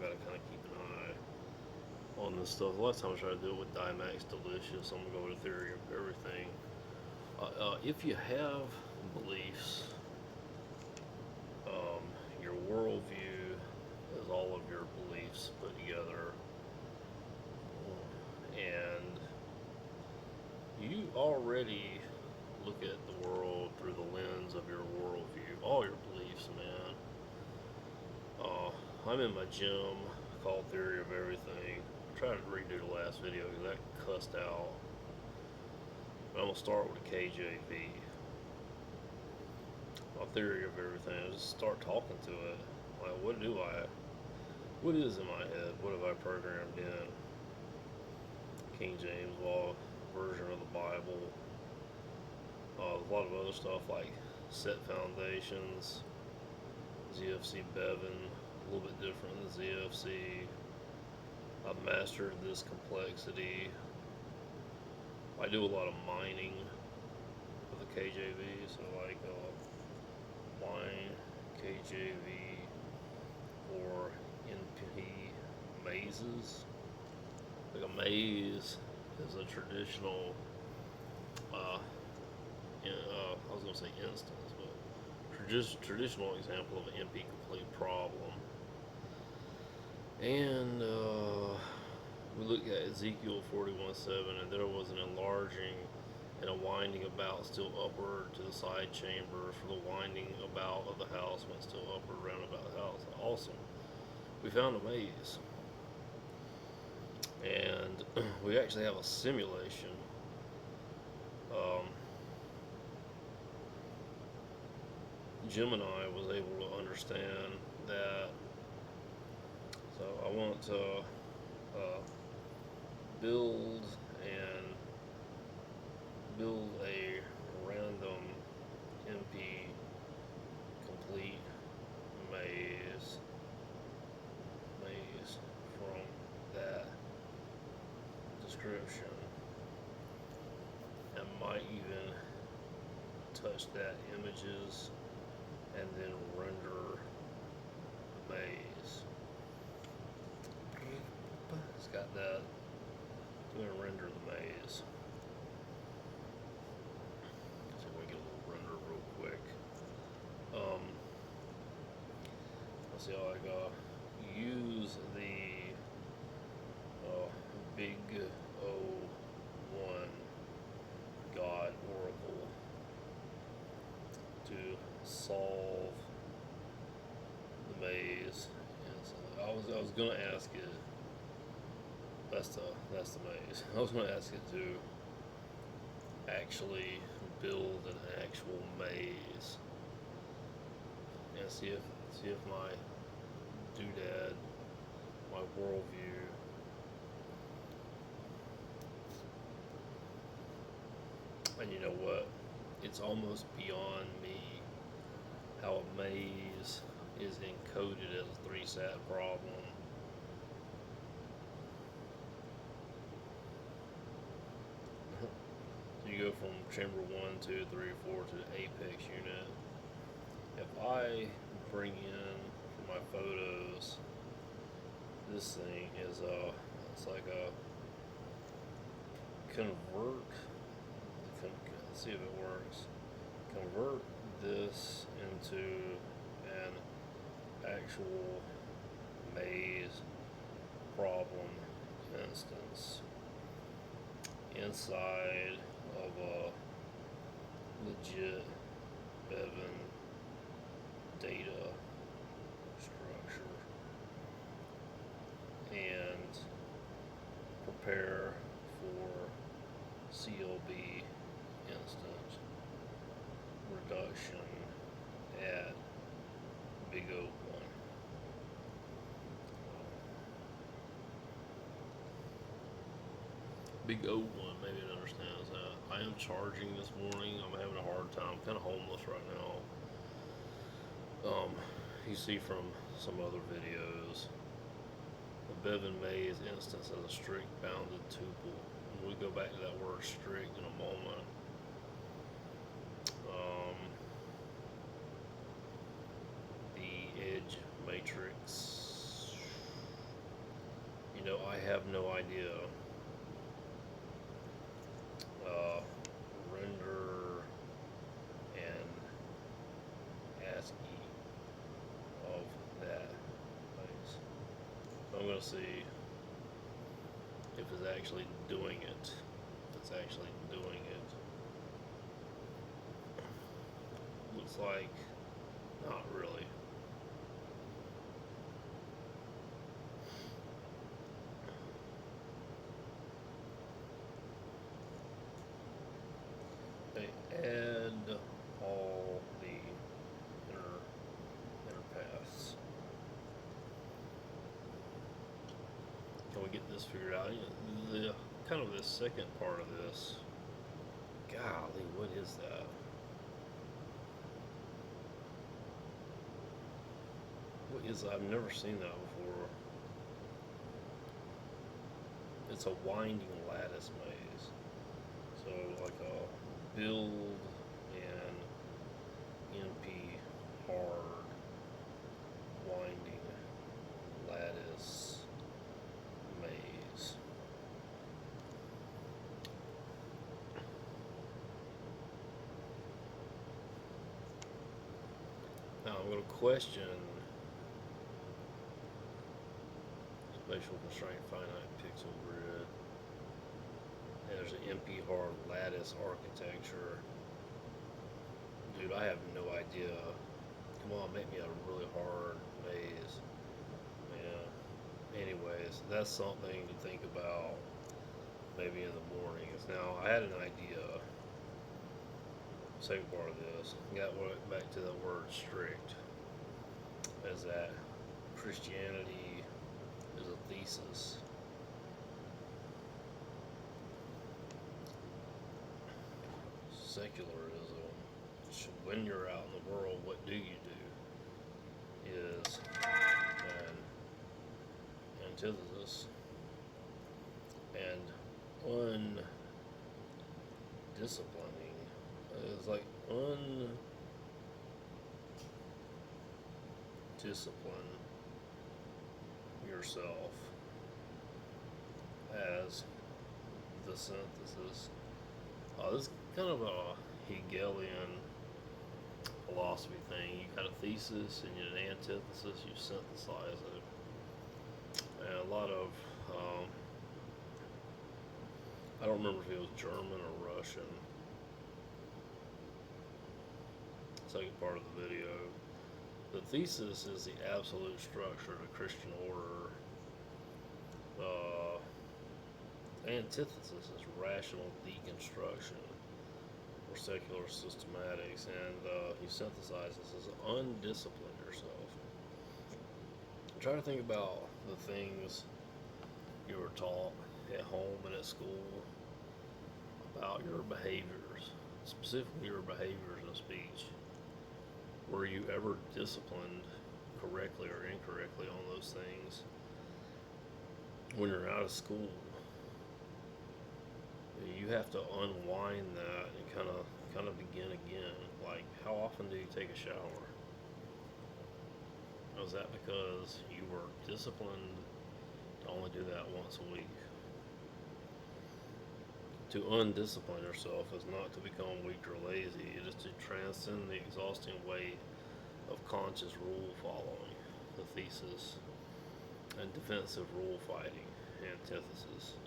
got to kind of keep an eye on this stuff. A lot of times I try to do it with Dimax Delicious. I'm going to go with a theory of everything. If you have beliefs, um, your worldview is all of your beliefs put together, and you already look at the world through the lens of your worldview, all your beliefs, man. I'm in my gym called Theory of Everything. I tried to redo the last video because that cussed out. But I'm going to start with a KJV. My theory of everything. I just start talking to it. Like, what is in my head? What have I programmed in? King James Law version of the Bible. A lot of other stuff like set foundations, ZFC Bevan, a little bit different than ZFC. I've mastered this complexity. I do a lot of mining with the KJV, so like mine KJV or NP mazes. Like a maze is a traditional, I was going to say instance, but traditional example of an NP complete problem. And we look at Ezekiel 41:7, and there was an enlarging and a winding about still upward to the side chambers, for the winding about of the house went still upward round about the house. Awesome. We found a maze. And we actually have a simulation. Gemini was able to understand that. So I want to build a random NP complete maze from that description, and might even touch that images and then render the maze. It's got that. I'm going to render the maze. So we get a little render real quick. Let's see how I go. Use the big O1 God Oracle to solve the maze. And so I was gonna ask it. That's the maze. I was gonna ask it to actually build an actual maze and see if my doodad, my worldview, and you know what? It's almost beyond me how a maze is encoded as a 3-sat problem. So you go from chamber 1, 2, 3, 4 to the apex unit. If I bring in for my photos, this thing is it's like a convert. Let's see if it works. Convert this into an actual maze problem instance inside of a legit Bevan data structure, and prepare for CLB instant reduction at big O1. Big O1, maybe it understands that. I am charging this morning. I'm having a hard time. I'm kind of homeless right now. You see from some other videos, the Bevan maze instance has a strict bounded tuple. And we'll go back to that word strict in a moment. The edge matrix I have no idea. Render and ASCII of that place. So I'm gonna see if it's actually doing it. If it's actually doing it. Looks like not really. They add all the inner paths. Can we get this figured out? The kind of the second part of this. Golly, what is that? What is that? I've never seen that before. It's a winding lattice maze. So like a build and NP hard winding lattice maze. Now I'm going to question spatial constraint finite pixel grid. And there's an NP hard lattice architecture. Dude, I have no idea. Come on, make me a really hard maze. Yeah. Anyways, that's something to think about maybe in the mornings. Now, I had an idea. Second part of this, got back to the word strict, is that Christianity is a thesis. Secularism, when you're out in the world, what do you do? Is an antithesis. And undisciplining is like undiscipline yourself as the synthesis. This is kind of a Hegelian philosophy thing. You got a thesis and an antithesis, you synthesize it. And a lot of, I don't remember if it was German or Russian. Second part of the video. The thesis is the absolute structure of the Christian order. Antithesis is rational deconstruction or secular systematics, and you synthesize this as undiscipline yourself. Try to think about the things you were taught at home and at school about your behaviors, specifically your behaviors in speech. Were you ever disciplined correctly or incorrectly on those things? When you're out of school, you have to unwind that and kind of begin again. Like, how often do you take a shower? Was that because you were disciplined to only do that once a week? To undiscipline yourself is not to become weak or lazy. It is to transcend the exhausting weight of conscious rule following, the thesis, and defensive rule fighting, antithesis.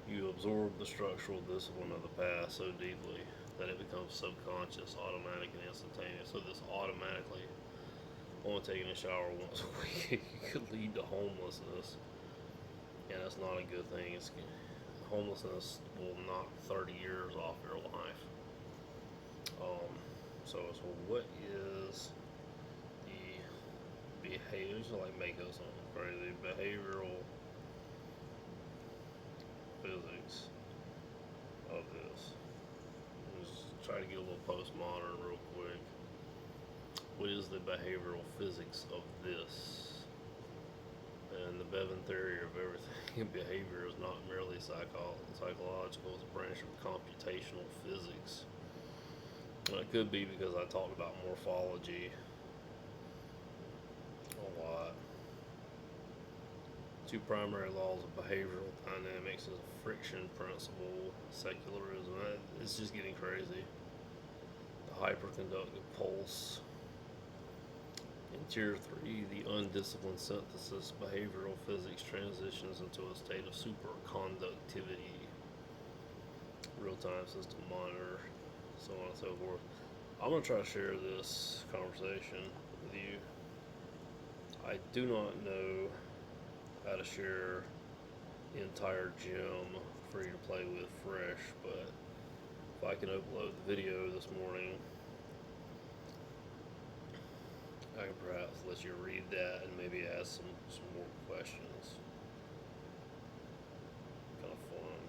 You absorb the structural discipline of the past so deeply that it becomes subconscious, automatic, and instantaneous. So this automatically, only taking a shower once a week could lead to homelessness, and that's not a good thing. Homelessness will knock 30 years off your life. So what is the behaviors? Like, make up something crazy. Behavioral physics of this. Just try to get a little postmodern real quick. What is the behavioral physics of this? And the Bevan theory of everything in behavior is not merely psychological, it's a branch of computational physics. And it could be because I talked about morphology a lot. Two primary laws of behavioral dynamics is a friction principle, secularism. It's just getting crazy. The hyperconductive pulse. In tier 3, the undisciplined synthesis, behavioral physics transitions into a state of superconductivity. Real-time system monitor, so on and so forth. I'm going to try to share this conversation with you. I do not know how to share the entire gym for you to play with fresh, but if I can upload the video this morning, I can perhaps let you read that and maybe ask some more questions. Kind of fun.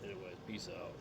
Anyways, peace out.